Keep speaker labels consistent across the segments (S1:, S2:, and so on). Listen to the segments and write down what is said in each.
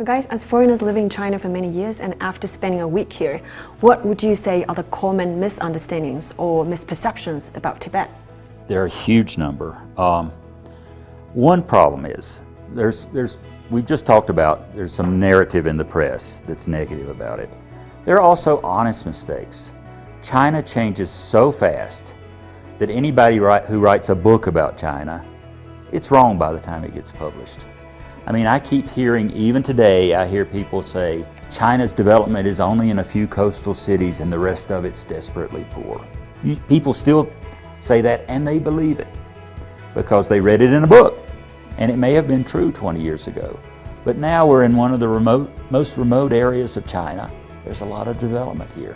S1: So guys, as foreigners living in China for many years and after spending a week here, what would you say are the common misunderstandings or misperceptions about Tibet?
S2: There are a huge number. One problem is, we just talked about there's some narrative in the press that's negative about it. There are also honest mistakes. China changes so fast that anybody who writes a book about China, it's wrong by the time it gets published. I mean, I keep hearing, even today, I hear people say, China's development is only in a few coastal cities and the rest of it's desperately poor. People still say that and they believe it because they read it in a book. And it may have been true 20 years ago. But now we're in one of the most remote areas of China. There's a lot of development here.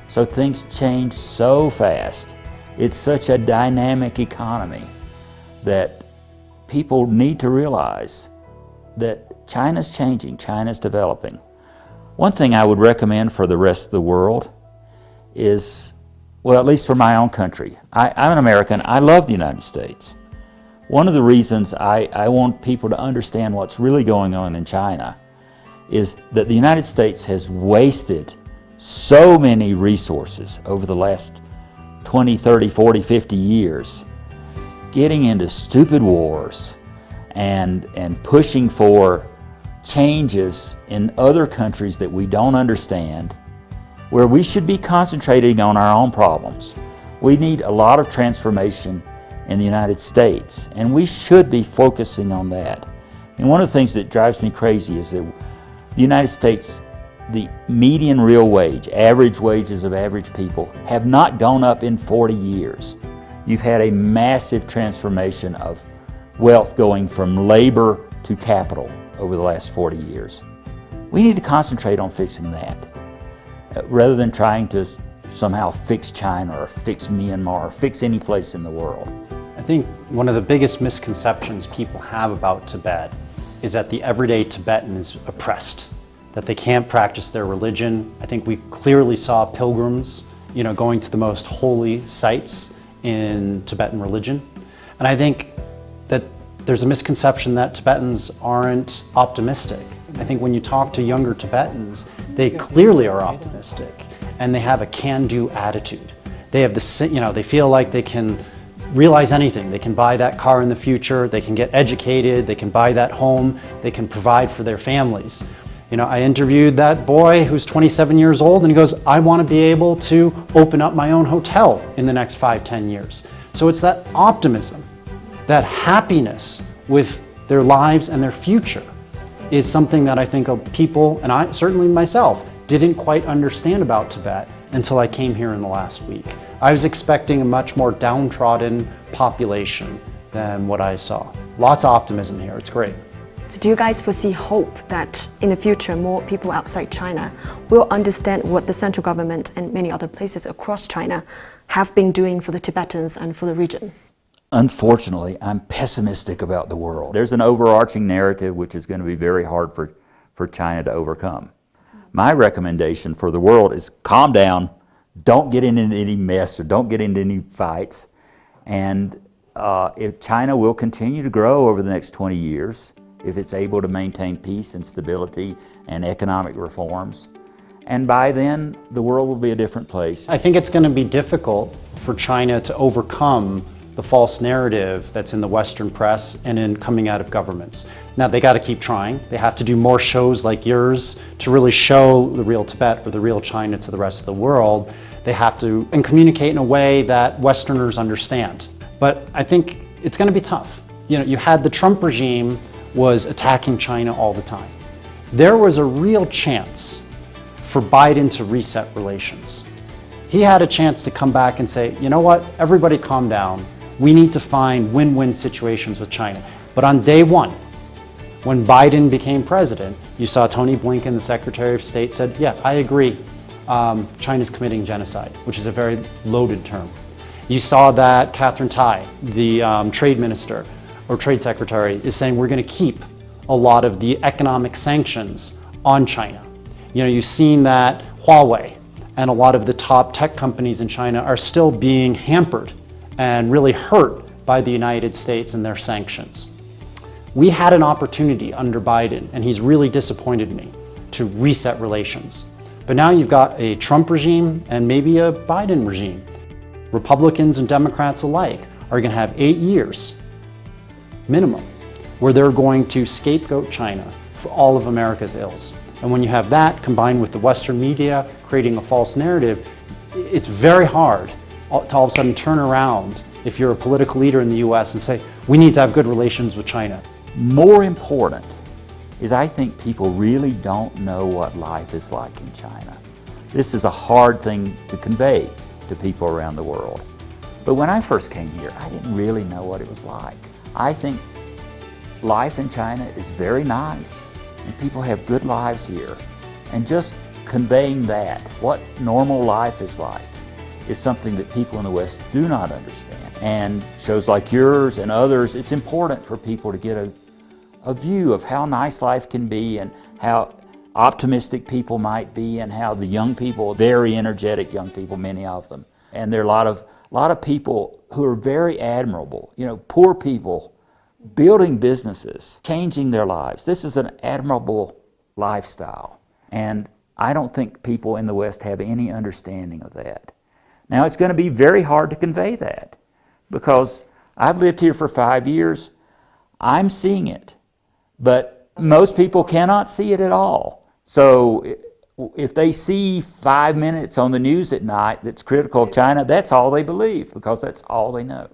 S2: So things change so fast. It's such a dynamic economy that people need to realize that China's changing, China's developing. One thing I would recommend for the rest of the world is, well, at least for my own country. I'm an American, I love the United States. One of the reasons I want people to understand what's really going on in China is that the United States has wasted so many resources over the last 20, 30, 40, 50 years getting into stupid wars and pushing for changes in other countries that we don't understand, where we should be concentrating on our own problems. We need a lot of transformation in the United States, and we should be focusing on that. And one of the things that drives me crazy is that the United States, the median real wage, average wages of average people, have not gone up in 40 years. You've had a massive transformation of wealth going from labor to capital over the last 40 years. We need to concentrate on fixing that, rather than trying to somehow fix China or fix Myanmar or fix any place in the world.
S3: I think one of the biggest misconceptions people have about Tibet is that the everyday Tibetan is oppressed, that they can't practice their religion. I think we clearly saw pilgrims, going to the most holy sites in Tibetan religion. And I think that there's a misconception that Tibetans aren't optimistic. I think when you talk to younger Tibetans, they clearly are optimistic and they have a can-do attitude. They have they feel like they can realize anything. They can buy that car in the future, they can get educated, they can buy that home, they can provide for their families. I interviewed that boy who's 27 years old and he goes, I want to be able to open up my own hotel in the next 5-10 years. So it's that optimism, that happiness with their lives and their future is something that I think people, and I certainly myself, didn't quite understand about Tibet until I came here in the last week. I was expecting a much more downtrodden population than what I saw. Lots of optimism here, it's great.
S1: So do you guys foresee hope that in the future more people outside China will understand what the central government and many other places across China have been doing for the Tibetans and for the region?
S2: Unfortunately, I'm pessimistic about the world. There's an overarching narrative which is going to be very hard for China to overcome. My recommendation for the world is calm down, don't get into any mess or don't get into any fights. And if China will continue to grow over the next 20 years, if it's able to maintain peace and stability and economic reforms, and by then the world will be a different place.
S3: I think it's going to be difficult for China to overcome the false narrative that's in the Western press and in coming out of governments. Now they got to keep trying. They have to do more shows like yours to really show the real Tibet or the real China to the rest of the world. They have to and communicate in a way that Westerners understand. But I think it's going to be tough. You had the Trump regime was attacking China all the time. There was a real chance for Biden to reset relations. He had a chance to come back and say, you know what, everybody calm down. We need to find win-win situations with China. But on day one, when Biden became president, you saw Tony Blinken, the Secretary of State, said, yeah, I agree, China's committing genocide, which is a very loaded term. You saw that Catherine Tai, the trade minister or trade secretary, is saying we're going to keep a lot of the economic sanctions on China. You've seen that Huawei and a lot of the top tech companies in China are still being hampered and really hurt by the United States and their sanctions. We had an opportunity under Biden, and he's really disappointed me, to reset relations. But now you've got a Trump regime and maybe a Biden regime. Republicans and Democrats alike are going to have 8 years, minimum, where they're going to scapegoat China for all of America's ills. And when you have that combined with the Western media creating a false narrative, it's very hard to all of a sudden turn around if you're a political leader in the US and say, we need to have good relations with China.
S2: More important is I think people really don't know what life is like in China. This is a hard thing to convey to people around the world. But when I first came here, I didn't really know what it was like. I think life in China is very nice, and people have good lives here. And just conveying that, what normal life is like, is something that people in the West do not understand. And shows like yours and others, it's important for people to get a view of how nice life can be and how optimistic people might be and how the young people, very energetic young people, many of them. And there are a lot of people who are very admirable, poor people building businesses, changing their lives. This is an admirable lifestyle. And I don't think people in the West have any understanding of that. Now, it's going to be very hard to convey that because I've lived here for 5 years. I'm seeing it, but most people cannot see it at all. So if they see 5 minutes on the news at night that's critical of China, that's all they believe because that's all they know.